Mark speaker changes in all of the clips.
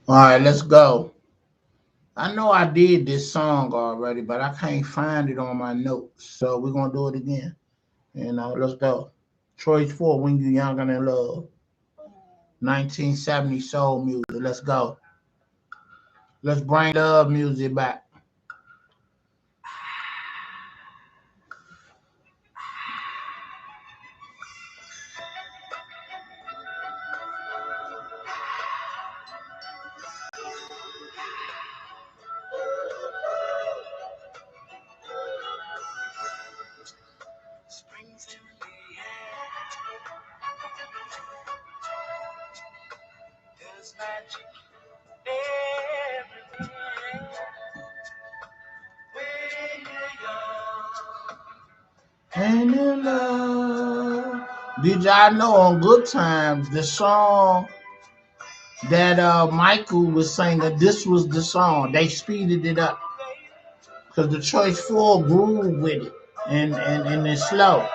Speaker 1: All right, let's go. I know I did this song already, but I can't find it on my notes. So we're gonna do it again. Let's go. Choice four, When You Young and in Love. 1970 soul music. Let's go. Let's bring love music back. And in love. Did y'all know on Good Times the song that Michael was singing? This was the song. They speeded it up because the Choice Four groove with it and it's slow.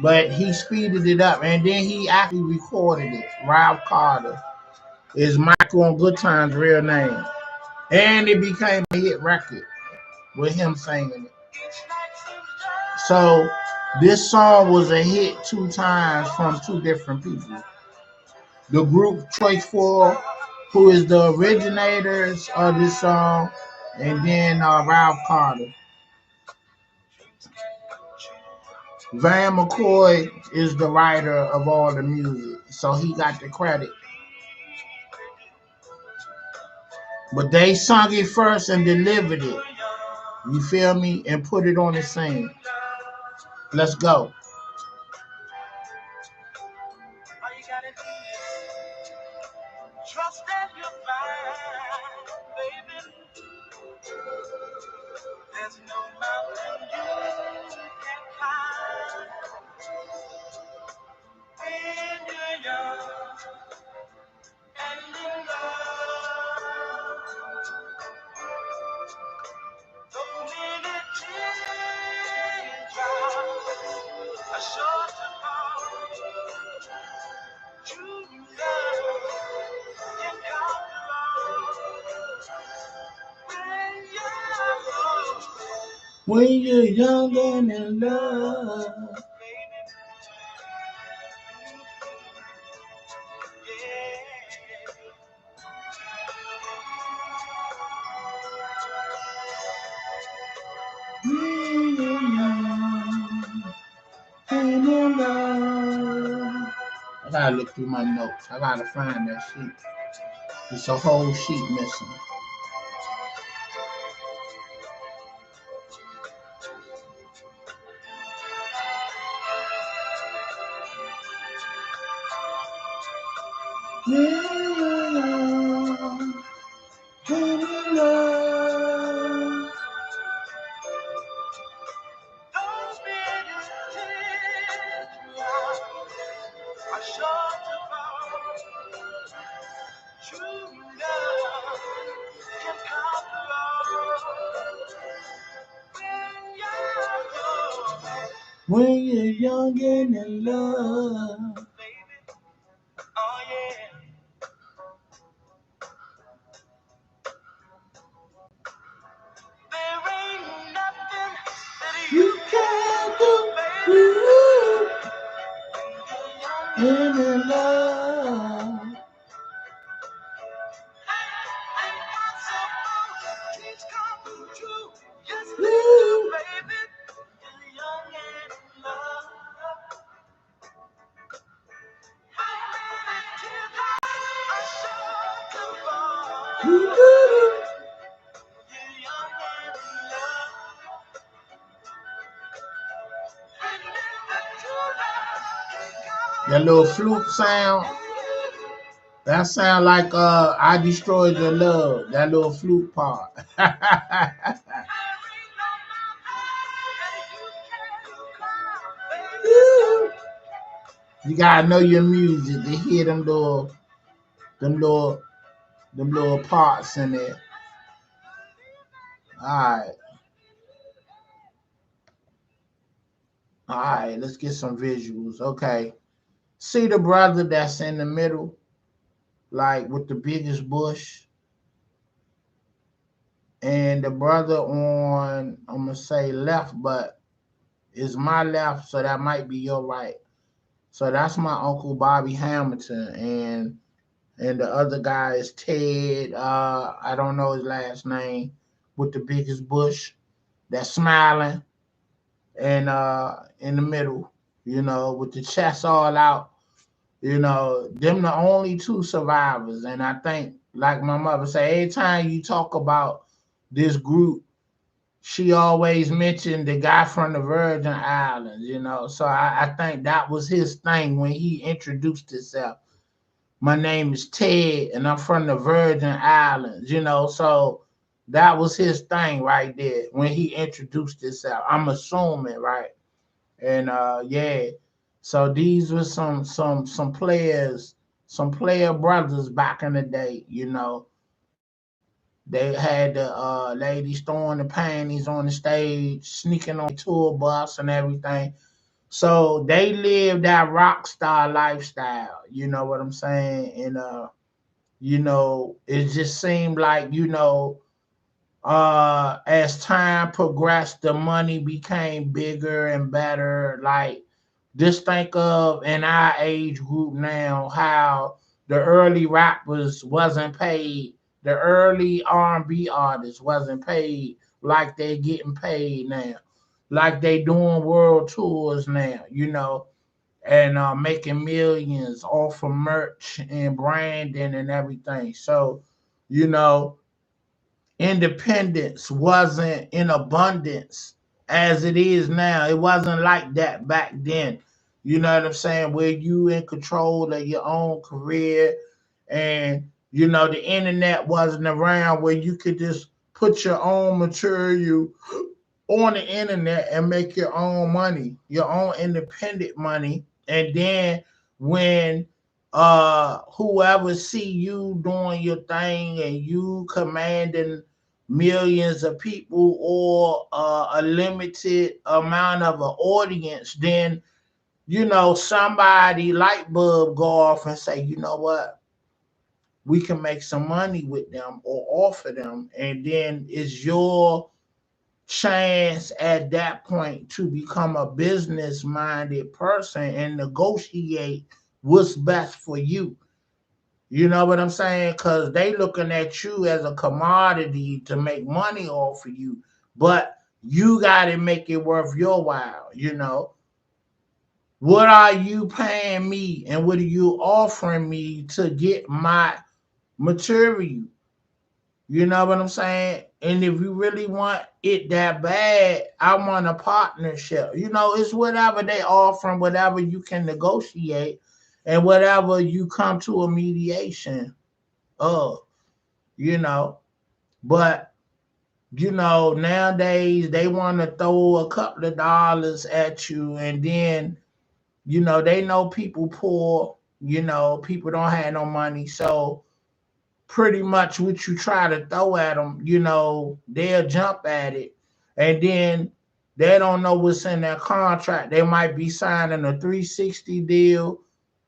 Speaker 1: But he speeded it up and then he actually recorded it. Ralph Carter is Michael on Good Times' real name. And it became a hit record with him singing it. So this song was a hit two times from two different people. The group Choice Four, who is the originators of this song, and then Ralph Carter. Van McCoy is the writer of all the music, so he got the credit. But they sung it first and delivered it. You feel me? And put it on the scene. Let's go. When you're young and in love. When you're young and in love. I gotta look through my notes. I gotta find that sheet. It's a whole sheet missing. When you're young and in love. When you're young and in love. You can't do and in love. Ooh. Ooh. That little flute sound, that sound like I Destroyed Your Love. That little flute part. You gotta know your music to hear them little, them little parts in there. Alright, alright, let's get some visuals. Okay. See the brother that's in the middle? like with the biggest bush, and the brother on, I'm gonna say left, but it's my left, so that might be your right. So that's my uncle Bobby Hamilton, and the other guy is Ted. I don't know his last name, with the biggest bush that's smiling, and in the middle, with the chest all out. Them the only two survivors. And I think, like my mother say, every time you talk about this group, she always mentioned the guy from the Virgin Islands. So I think that was his thing when he introduced himself. My name is Ted and I'm from the Virgin Islands. So that was his thing right there when he introduced himself. I'm assuming, right? And yeah, so these were some players, some player brothers back in the day. They had the ladies throwing the panties on the stage, sneaking on the tour bus and everything. So they lived that rock star lifestyle. You know what I'm saying? And it just seemed like, as time progressed, the money became bigger and better. Like, just think of in our age group now how the early rappers wasn't paid, the early R&B artists wasn't paid like they getting paid now, like they doing world tours now. And making millions off of merch and branding and everything. So, you know, independence wasn't in abundance as it is now. It wasn't like that back then. You know what I'm saying? Where you in control of your own career, and the internet wasn't around where you could just put your own material on the internet and make your own money, your own independent money. And then when whoever see you doing your thing and you commanding millions of people or a limited amount of an audience, then somebody light bulb go off and say, you know what, we can make some money with them or offer them. And then it's your chance at that point to become a business minded person and negotiate what's best for you. You know what I'm saying? Because they looking at you as a commodity to make money off of you, but you got to make it worth your while. What are you paying me and what are you offering me to get my material? You know what I'm saying? And if you really want it that bad, I want a partnership. It's whatever they offering, whatever you can negotiate, and whatever you come to a mediation of, you know. But, nowadays they want to throw a couple of dollars at you, and then, they know people poor, people don't have no money. So pretty much what you try to throw at them, they'll jump at it. And then they don't know what's in their contract. They might be signing a 360 deal,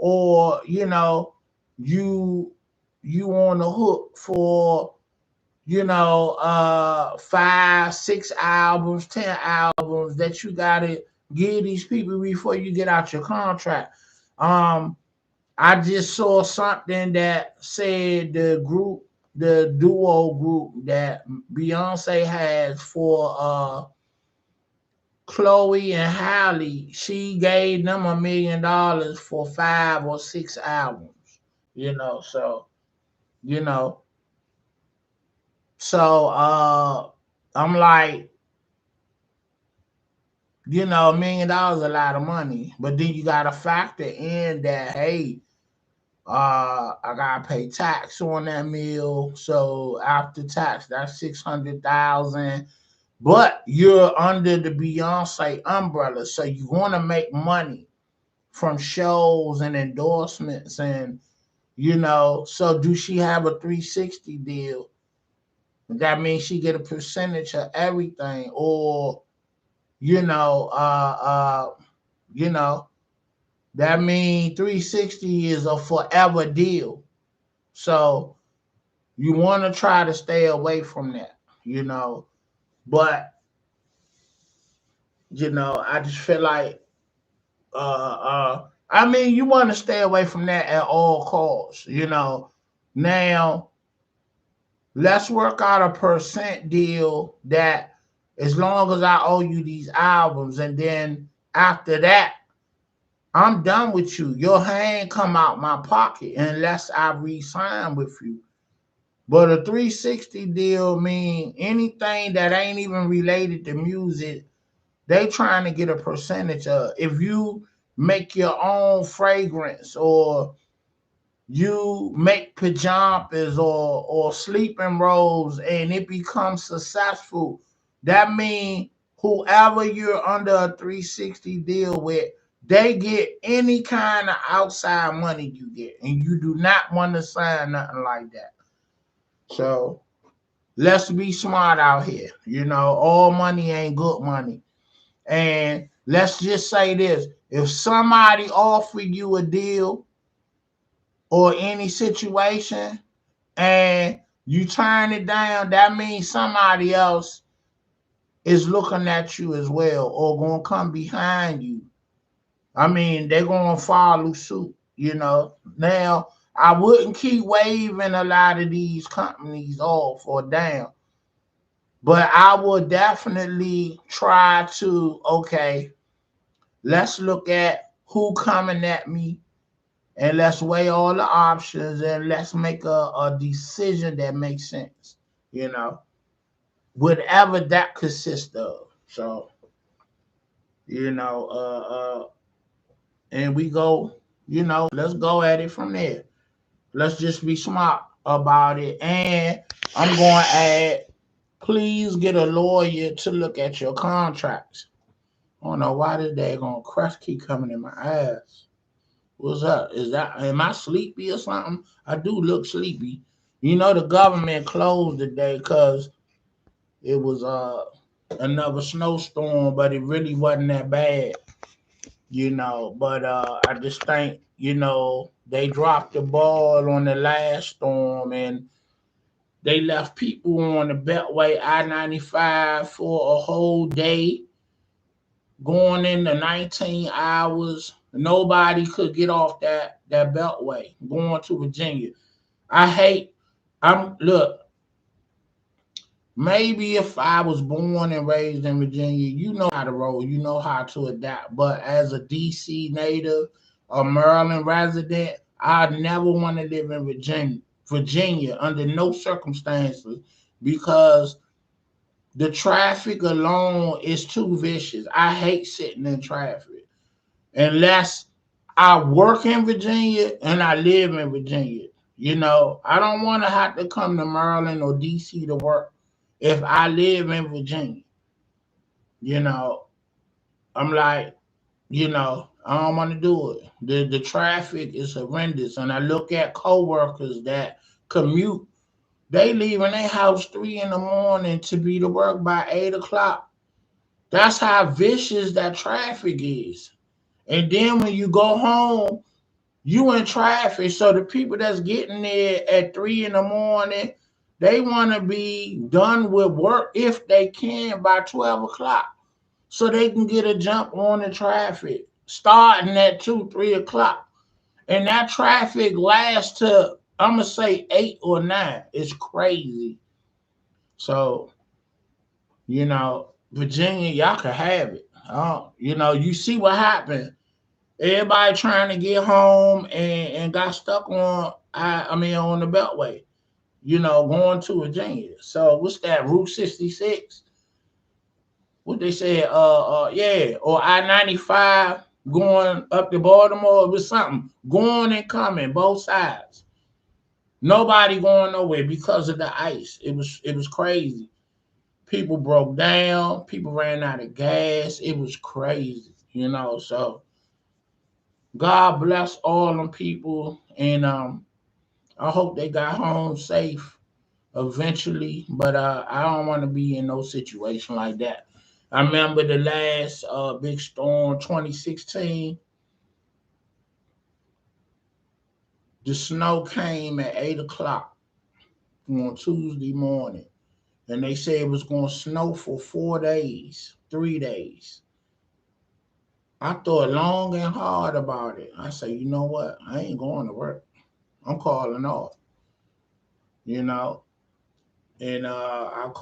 Speaker 1: or, you you on the hook for, 5, 6 albums, 10 albums that you gotta give these people before you get out your contract. Um, I just saw something that said the duo group that Beyonce has for Chloe and Halle, she gave them $1 million for 5 or 6 albums. So you know, so I'm like, $1 million a lot of money, but then you got to factor in that, hey, I gotta pay tax on that meal. So after tax, that's 600,000. But you're under the Beyonce umbrella, so you want to make money from shows and endorsements, and So do she have a 360 deal? That means she get a percentage of everything, or you know, uh, uh, you know, that means 360 is a forever deal. So you want to try to stay away from that, you know. But I just feel like I mean, you want to stay away from that at all costs, Now, let's work out a percent deal that as long as I owe you these albums, and then after that, I'm done with you. Your hand come out my pocket unless I re-sign with you. But a 360 deal mean anything that ain't even related to music, they trying to get a percentage of. If you make your own fragrance, or you make pajamas, or sleeping robes, and it becomes successful, that means whoever you're under a 360 deal with, they get any kind of outside money you get, and you do not want to sign nothing like that. So let's be smart out here. All money ain't good money. And let's just say this: if somebody offer you a deal or any situation and you turn it down, that means somebody else is looking at you as well, or gonna come behind you. I mean, they're gonna follow suit. Now, I wouldn't keep waving a lot of these companies off or down, but I would definitely try to, okay, let's look at who coming at me, and let's weigh all the options, and let's make a decision that makes sense, you know, whatever that consists of. So, you know, and we go, let's go at it from there. Let's just be smart about it. And I'm going to add, please get a lawyer to look at your contracts. I don't know why this daggone crust keep coming in my eyes. What's up? Am I sleepy or something? I do look sleepy. The government closed today because it was another snowstorm, but it really wasn't that bad. But I just think, they dropped the ball on the last storm, and they left people on the Beltway I-95 for a whole day, going into 19 hours. Nobody could get off that Beltway going to Virginia. I hate. I'm look. Maybe if I was born and raised in Virginia, you know how to roll, you know how to adapt. But as a DC native, a Maryland resident, I never want to live in Virginia under no circumstances, because the traffic alone is too vicious. I hate sitting in traffic unless I work in Virginia and I live in Virginia. I don't want to have to come to Maryland or DC to work if I live in Virginia. You know, I'm like, I don't want to do it. The traffic is horrendous. And I look at coworkers that commute, they leaving their house 3 in the morning to be to work by 8 o'clock. That's how vicious that traffic is. And then when you go home, you in traffic. So the people that's getting there at 3 in the morning, they want to be done with work if they can by 12 o'clock, so they can get a jump on the traffic starting at 2, 3 o'clock. And that traffic lasts to, I'm gonna say 8 or 9. It's crazy. So Virginia, y'all can have it. You see what happened. Everybody trying to get home and got stuck on the Beltway, going to Virginia. So what's that, Route 66? What they said, yeah, or I-95 going up to Baltimore, with something going and coming both sides. Nobody going nowhere because of the ice. It was crazy. People broke down. People ran out of gas. It was crazy, So God bless all them people, and I hope they got home safe eventually. But I don't want to be in no situation like that. I remember the last big storm, 2016. The snow came at 8 o'clock on Tuesday morning, and they said it was going to snow for 4 days, 3 days. I thought long and hard about it. I said, you know what? I ain't going to work. I'm calling off, you know. And I called